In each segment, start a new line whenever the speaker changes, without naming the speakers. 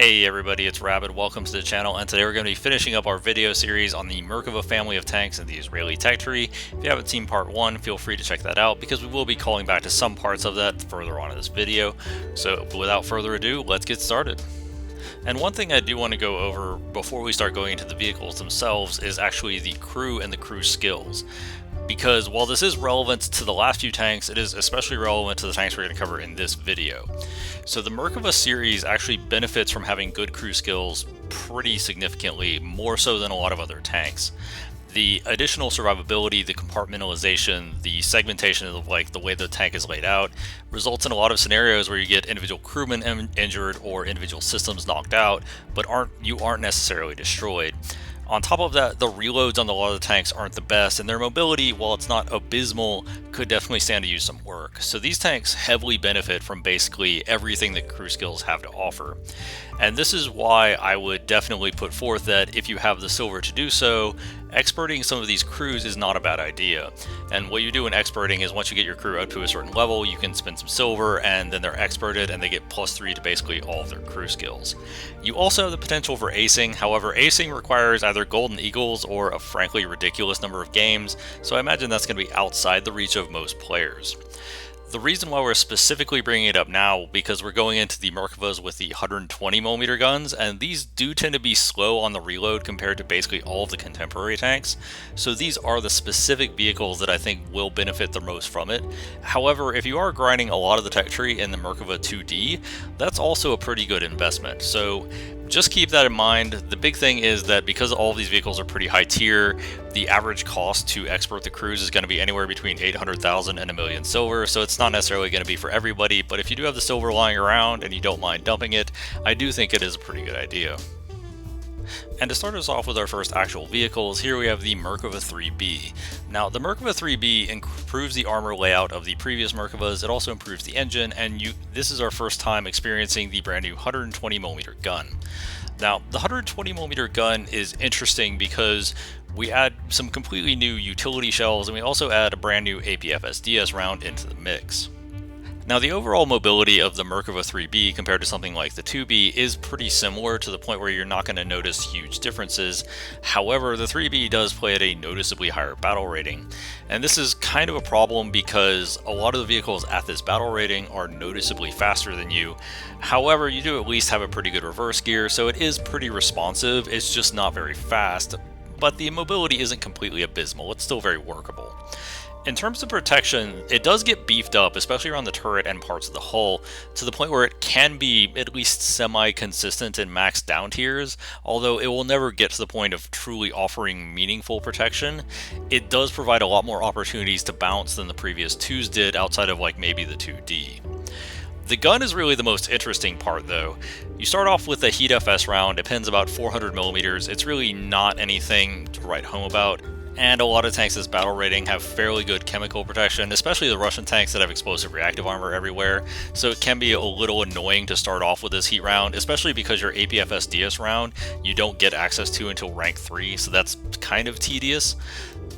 Hey everybody, it's Rabbit. Welcome to the channel, and today we're going to be finishing up our video series on the Merkava family of tanks in the Israeli tech tree. If you haven't seen part 1, feel free to check that out because we will be calling back to some parts of that further on in this video. So without further ado, let's get started. And one thing I do want to go over before we start going into the vehicles themselves is actually the crew and the crew skills. Because while this is relevant to the last few tanks, it is especially relevant to the tanks we're going to cover in this video. So the Merkava series actually benefits from having good crew skills pretty significantly, more so than a lot of other tanks. The additional survivability, the compartmentalization, the segmentation of the way the tank is laid out results in a lot of scenarios where you get individual crewmen injured or individual systems knocked out, but you aren't necessarily destroyed. On top of that, the reloads on a lot of the tanks aren't the best, and their mobility, while it's not abysmal, could definitely stand to use some work. So these tanks heavily benefit from basically everything that crew skills have to offer. And this is why I would definitely put forth that if you have the silver to do so, experting some of these crews is not a bad idea. And what you do in experting is once you get your crew up to a certain level, you can spend some silver and then they're experted and they get +3 to basically all of their crew skills. You also have the potential for acing. However, acing requires either golden eagles or a frankly ridiculous number of games, so I imagine that's going to be outside the reach of most players. The reason why we're specifically bringing it up now, because we're going into the Merkavas with the 120mm guns, and these do tend to be slow on the reload compared to basically all of the contemporary tanks, so these are the specific vehicles that I think will benefit the most from it. However, if you are grinding a lot of the tech tree in the Merkava 2D, that's also a pretty good investment, so just keep that in mind. The big thing is that because all of these vehicles are pretty high tier, the average cost to expert the crews is going to be anywhere between 800,000 and 1 million silver, so it's not necessarily going to be for everybody, but if you do have the silver lying around and you don't mind dumping it, I do think it is a pretty good idea. And to start us off with our first actual vehicles, here we have the Merkava 3B. Now, the Merkava 3B improves the armor layout of the previous Merkavas, it also improves the engine, and this is our first time experiencing the brand new 120mm gun. Now, the 120mm gun is interesting because we add some completely new utility shells, and we also add a brand new APFSDS round into the mix. Now, the overall mobility of the Merkava 3B compared to something like the 2B is pretty similar to the point where you're not going to notice huge differences. However, the 3B does play at a noticeably higher battle rating. And this is kind of a problem because a lot of the vehicles at this battle rating are noticeably faster than you. However, you do at least have a pretty good reverse gear, so it is pretty responsive. It's just not very fast, but the mobility isn't completely abysmal. It's still very workable. In terms of protection, it does get beefed up, especially around the turret and parts of the hull, to the point where it can be at least semi-consistent in max down tiers, although it will never get to the point of truly offering meaningful protection. It does provide a lot more opportunities to bounce than the previous 2s did, outside of maybe the 2D. The gun is really the most interesting part though. You start off with a Heat FS round, it pins about 400mm, it's really not anything to write home about. And a lot of tanks this battle rating have fairly good chemical protection, especially the Russian tanks that have explosive reactive armor everywhere, so it can be a little annoying to start off with this heat round, especially because your APFSDS round you don't get access to until rank 3, so that's kind of tedious.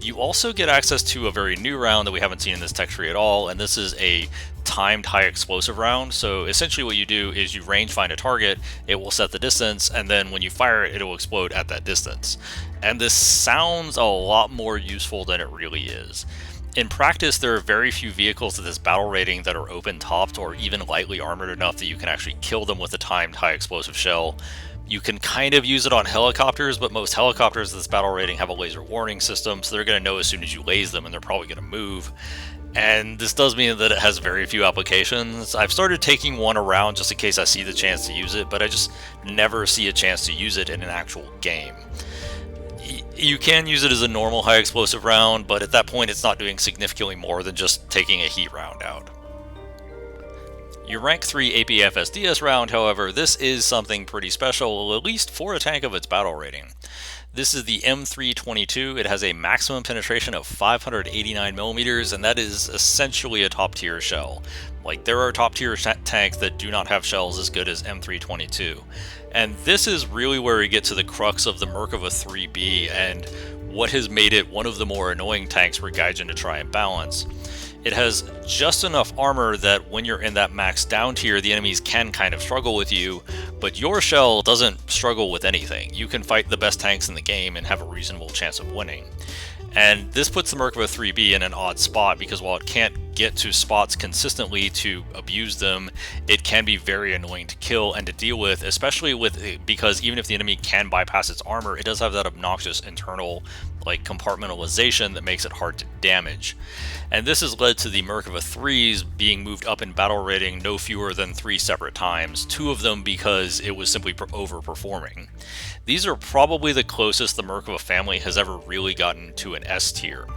You also get access to a very new round that we haven't seen in this tech tree at all, and this is a timed high explosive round. So essentially what you do is you range find a target, it will set the distance, and then when you fire it, it will explode at that distance. And this sounds a lot more useful than it really is. In practice, there are very few vehicles at this battle rating that are open topped or even lightly armored enough that you can actually kill them with a timed high explosive shell. You can kind of use it on helicopters, but most helicopters at this battle rating have a laser warning system, so they're going to know as soon as you laze them and they're probably going to move. And this does mean that it has very few applications. I've started taking one around just in case I see the chance to use it, but I just never see a chance to use it in an actual game. You can use it as a normal high explosive round, but at that point it's not doing significantly more than just taking a heat round out. Your rank 3 APFSDS round, however, this is something pretty special, at least for a tank of its battle rating. This is the M322. It has a maximum penetration of 589mm, and that is essentially a top tier shell. There are top tier tanks that do not have shells as good as M322. And this is really where we get to the crux of the Merkava 3B and what has made it one of the more annoying tanks for Gaijin to try and balance. It has just enough armor that when you're in that max down tier, the enemies can kind of struggle with you, but your shell doesn't struggle with anything. You can fight the best tanks in the game and have a reasonable chance of winning. And this puts the Merkava 3B in an odd spot because while it can't get to spots consistently to abuse them, it can be very annoying to kill and to deal with, especially because even if the enemy can bypass its armor, it does have that obnoxious internal compartmentalization that makes it hard to damage. And this has led to the Merkava 3s being moved up in battle rating no fewer than 3 separate times, 2 of them because it was simply overperforming. These are probably the closest the Merkava family has ever really gotten to an S tier.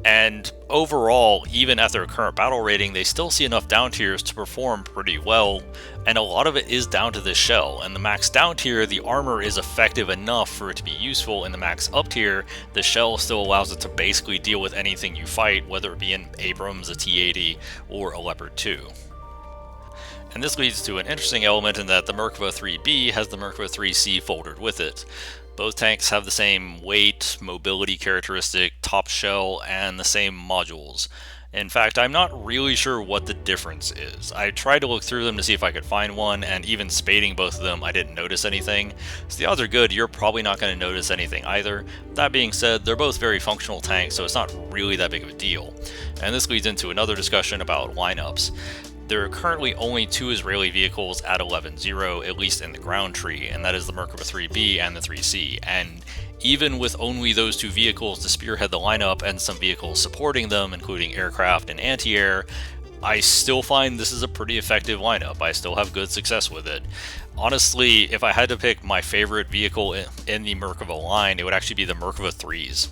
And overall, even at their current battle rating, they still see enough down tiers to perform pretty well, and a lot of it is down to this shell. And the max down tier, the armor is effective enough for it to be useful. In the max up tier, the shell still allows it to basically deal with anything you fight, whether it be an Abrams, a T-80, or a Leopard 2. And this leads to an interesting element in that the Merkava 3B has the Merkava 3C folded with it. Both tanks have the same weight, mobility characteristic, top shell, and the same modules. In fact, I'm not really sure what the difference is. I tried to look through them to see if I could find one, and even spading both of them, I didn't notice anything. So the odds are good, you're probably not going to notice anything either. That being said, they're both very functional tanks, so it's not really that big of a deal. And this leads into another discussion about lineups. There are currently only 2 Israeli vehicles at 11-0, at least in the ground tree, and that is the Merkava 3B and the 3C. And even with only those 2 vehicles to spearhead the lineup and some vehicles supporting them, including aircraft and anti-air, I still find this is a pretty effective lineup. I still have good success with it. Honestly, if I had to pick my favorite vehicle in the Merkava line, it would actually be the Merkava 3s.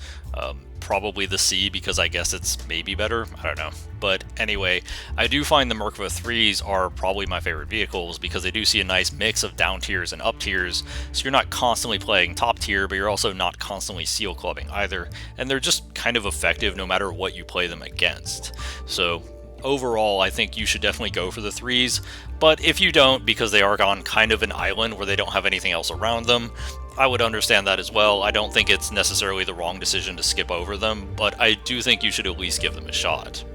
Probably the C because I guess it's maybe better, I don't know. But anyway, I do find the Merkava 3s are probably my favorite vehicles because they do see a nice mix of down tiers and up tiers, so you're not constantly playing top tier, but you're also not constantly seal clubbing either, and they're just kind of effective no matter what you play them against. So overall, I think you should definitely go for the 3s, but if you don't, because they are on kind of an island where they don't have anything else around them, I would understand that as well. I don't think it's necessarily the wrong decision to skip over them, but I do think you should at least give them a shot.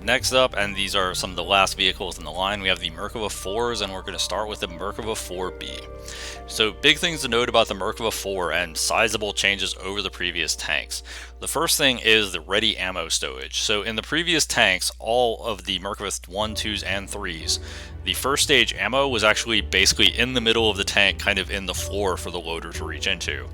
Next up, and these are some of the last vehicles in the line, we have the Merkava 4s, and we're going to start with the Merkava 4B. So big things to note about the Merkava 4 and sizable changes over the previous tanks. The first thing is the ready ammo stowage. So in the previous tanks, all of the Merkava 1, 2s, and 3s, the first stage ammo was actually basically in the middle of the tank, kind of in the floor for the loader to reach into.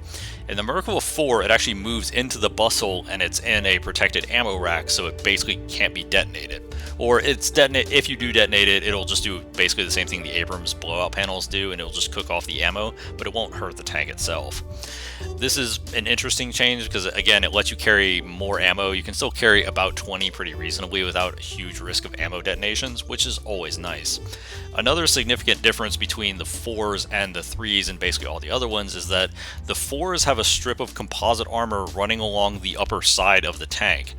In the Merkava 4, it actually moves into the bustle and it's in a protected ammo rack, so it basically can't be detonated. Or it's if you do detonate it, it'll just do basically the same thing the Abrams blowout panels do, and it'll just cook off the ammo, but it won't hurt the tank itself. This is an interesting change because, again, it lets you carry more ammo. You can still carry about 20 pretty reasonably without a huge risk of ammo detonations, which is always nice. Another significant difference between the 4s and the 3s and basically all the other ones is that the 4s have a strip of composite armor running along the upper side of the tank.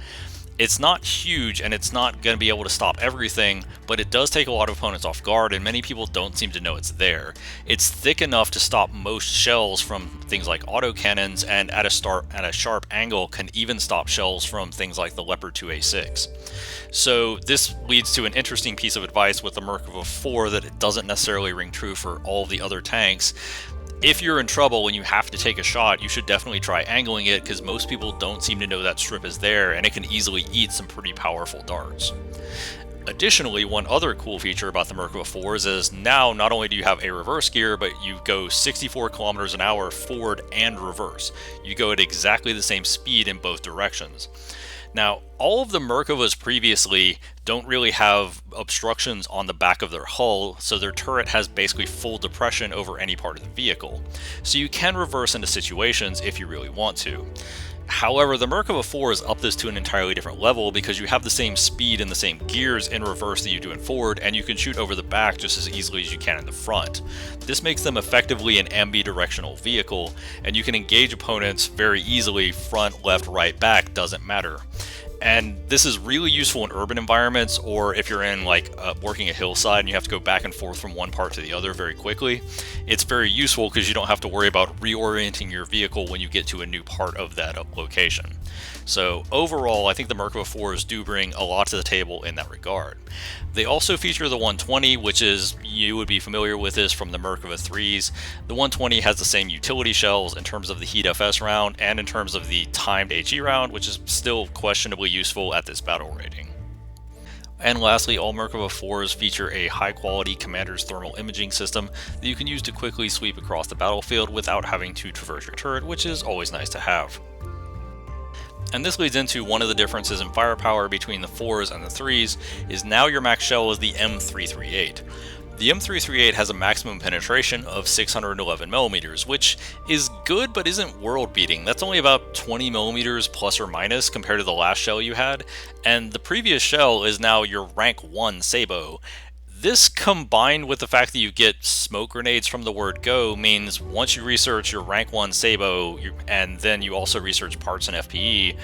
It's not huge and it's not going to be able to stop everything, but it does take a lot of opponents off guard and many people don't seem to know it's there. It's thick enough to stop most shells from things like autocannons, and at a sharp angle can even stop shells from things like the Leopard 2A6. So this leads to an interesting piece of advice with the Merkava 4 that it doesn't necessarily ring true for all the other tanks. If you're in trouble and you have to take a shot, you should definitely try angling it because most people don't seem to know that strip is there and it can easily eat some pretty powerful darts. Additionally, one other cool feature about the Merkava 4s is now not only do you have a reverse gear, but you go 64 kilometers an hour forward and reverse. You go at exactly the same speed in both directions. Now, all of the Merkavas previously don't really have obstructions on the back of their hull, so their turret has basically full depression over any part of the vehicle. So you can reverse into situations if you really want to. However, the Merkava 4 is up this to an entirely different level because you have the same speed and the same gears in reverse that you do in forward, and you can shoot over the back just as easily as you can in the front. This makes them effectively an ambidirectional vehicle, and you can engage opponents very easily, front, left, right, back, doesn't matter. And this is really useful in urban environments, or if you're in like working a hillside and you have to go back and forth from one part to the other very quickly. It's very useful because you don't have to worry about reorienting your vehicle when you get to a new part of that location. So overall, I think the Merkava 4s do bring a lot to the table in that regard. They also feature the 120, which is, you would be familiar with this from the Merkava 3s. The 120 has the same utility shells in terms of the Heat FS round and in terms of the timed HE round, which is still questionably useful at this battle rating. And lastly, all Merkava 4s feature a high-quality commander's thermal imaging system that you can use to quickly sweep across the battlefield without having to traverse your turret, which is always nice to have. And this leads into one of the differences in firepower between the 4s and the 3s, is now your max shell is the M338. The M338 has a maximum penetration of 611 millimeters, which is good but isn't world beating. That's only about 20 millimeters plus or minus compared to the last shell you had, and the previous shell is now your rank 1 Sabo. This, combined with the fact that you get smoke grenades from the word go, means once you research your rank 1 Sabo, and then you also research parts and FPE,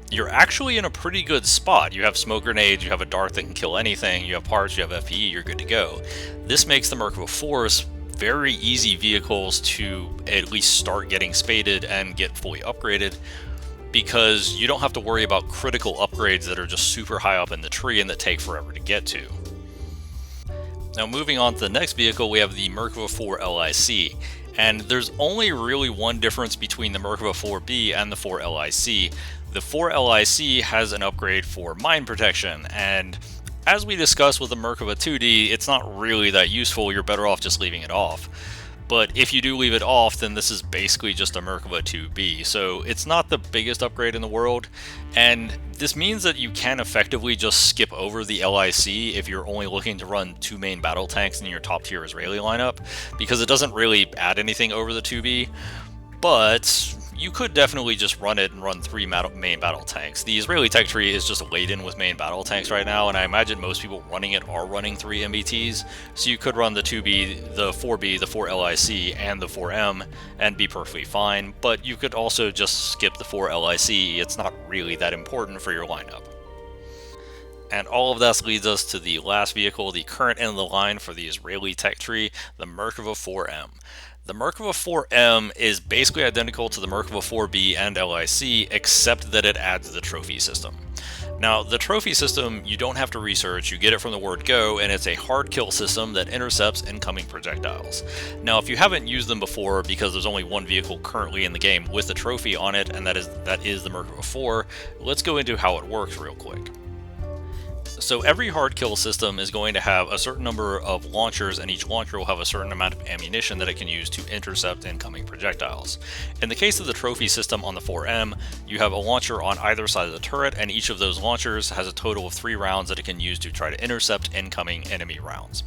you're actually in a pretty good spot. You have smoke grenades, you have a dart that can kill anything, you have parts, you have FPE, you're good to go. This makes the Merkava 4s very easy vehicles to at least start getting spaded and get fully upgraded, because you don't have to worry about critical upgrades that are just super high up in the tree and that take forever to get to. Now moving on to the next vehicle, we have the Merkava 4 LIC, and there's only really one difference between the Merkava 4B and the 4 LIC. The 4 LIC has an upgrade for mine protection, and as we discussed with the Merkava 2D, it's not really that useful. You're better off just leaving it off. But if you do leave it off, then this is basically just a Merkava 2B, so it's not the biggest upgrade in the world, and this means that you can effectively just skip over the LIC if you're only looking to run 2 main battle tanks in your top tier Israeli lineup, because it doesn't really add anything over the 2B, but you could definitely just run it and run 3 main battle tanks. The Israeli tech tree is just laden with main battle tanks right now, and I imagine most people running it are running 3 MBTs, so you could run the 2B, the 4B, the 4 LIC, and the 4M, and be perfectly fine, but you could also just skip the 4 LIC. It's not really that important for your lineup. And all of this leads us to the last vehicle, the current end of the line for the Israeli tech tree, the Merkava 4M. The Merkava 4M is basically identical to the Merkava 4B and LIC, except that it adds the trophy system. Now, the trophy system you don't have to research, you get it from the word go, and it's a hard kill system that intercepts incoming projectiles. Now, if you haven't used them before, because there's only one vehicle currently in the game with the trophy on it, and that is the Merkava 4, let's go into how it works real quick. So every hard kill system is going to have a certain number of launchers, and each launcher will have a certain amount of ammunition that it can use to intercept incoming projectiles. In the case of the trophy system on the 4M, you have a launcher on either side of the turret, and each of those launchers has a total of 3 rounds that it can use to try to intercept incoming enemy rounds.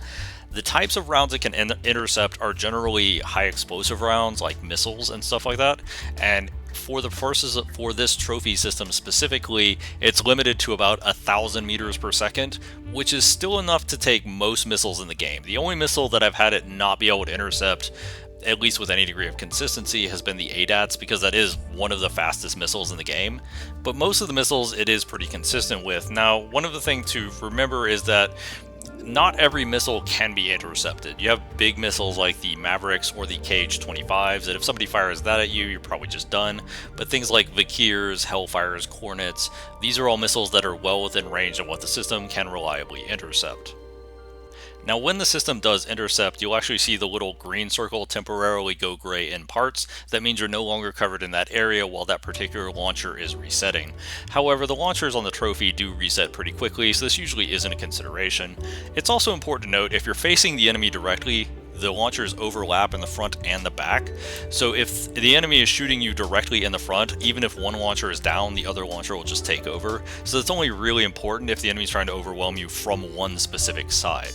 The types of rounds it can intercept are generally high explosive rounds like missiles and stuff like that, and for the forces for this trophy system specifically, it's limited to about 1,000 meters per second, which is still enough to take most missiles in the game. The only missile that I've had it not be able to intercept, at least with any degree of consistency, has been the ADATs, because that is one of the fastest missiles in the game. But most of the missiles it is pretty consistent with. Now, one of the things to remember is that not every missile can be intercepted. You have big missiles like the Mavericks or the KH-25s that if somebody fires that at you, you're probably just done. But things like Vikirs, Hellfires, Hornets, these are all missiles that are well within range of what the system can reliably intercept. Now, when the system does intercept, you'll actually see the little green circle temporarily go gray in parts. That means you're no longer covered in that area while that particular launcher is resetting. However, the launchers on the trophy do reset pretty quickly, so this usually isn't a consideration. It's also important to note, if you're facing the enemy directly, the launchers overlap in the front and the back. So if the enemy is shooting you directly in the front, even if one launcher is down, the other launcher will just take over. So it's only really important if the enemy is trying to overwhelm you from one specific side.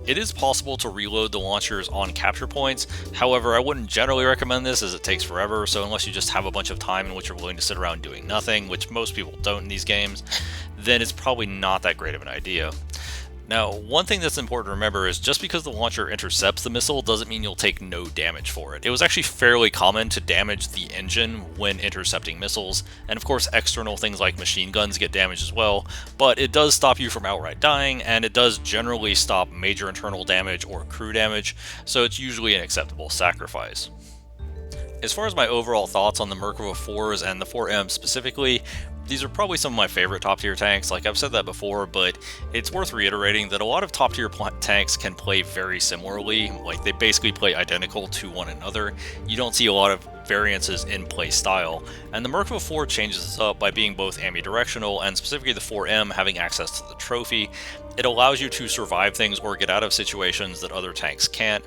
It is possible to reload the launchers on capture points. However, I wouldn't generally recommend this as it takes forever, so unless you just have a bunch of time in which you're willing to sit around doing nothing, which most people don't in these games, then it's probably not that great of an idea. Now, one thing that's important to remember is just because the launcher intercepts the missile doesn't mean you'll take no damage for it. It was actually fairly common to damage the engine when intercepting missiles, and of course external things like machine guns get damaged as well, but it does stop you from outright dying, and it does generally stop major internal damage or crew damage, so it's usually an acceptable sacrifice. As far as my overall thoughts on the Merkava 4s and the 4M specifically, these are probably some of my favorite top tier tanks. Like I've said that before, but it's worth reiterating that a lot of top tier tanks can play very similarly. Like they basically play identical to one another. You don't see a lot of variances in play style, and the Merkava 4 changes this up by being both ambidirectional and specifically the 4M having access to the trophy. It allows you to survive things or get out of situations that other tanks can't,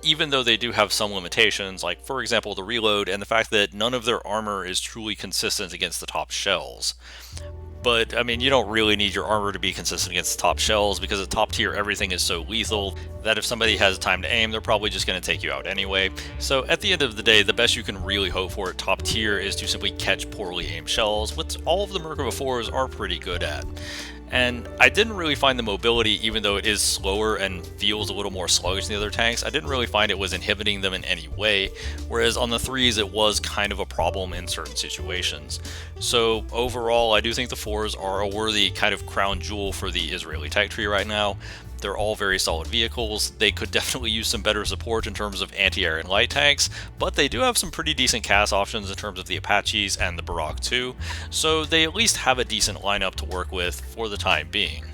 even though they do have some limitations, like for example the reload and the fact that none of their armor is truly consistent against the top shells. But I mean, you don't really need your armor to be consistent against the top shells because at top tier everything is so lethal that if somebody has time to aim, they're probably just going to take you out anyway. So at the end of the day, the best you can really hope for at top tier is to simply catch poorly aimed shells, which all of the Merkava 4s are pretty good at. And I didn't really find the mobility, even though it is slower and feels a little more sluggish than the other tanks, I didn't really find it was inhibiting them in any way, whereas on the 3s it was kind of a problem in certain situations. So overall, I do think the 4s are a worthy kind of crown jewel for the Israeli tech tree right now. They're all very solid vehicles. They could definitely use some better support in terms of anti-air and light tanks, but they do have some pretty decent CAS options in terms of the Apaches and the Barak too, so they at least have a decent lineup to work with for the time being.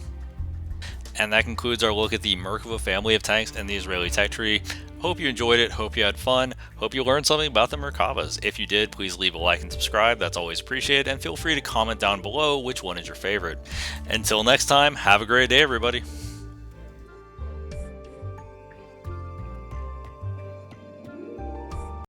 And that concludes our look at the Merkava family of tanks and the Israeli tech tree. Hope you enjoyed it, hope you had fun, hope you learned something about the Merkavas. If you did, please leave a like and subscribe, that's always appreciated, and feel free to comment down below which one is your favorite. Until next time, have a great day everybody.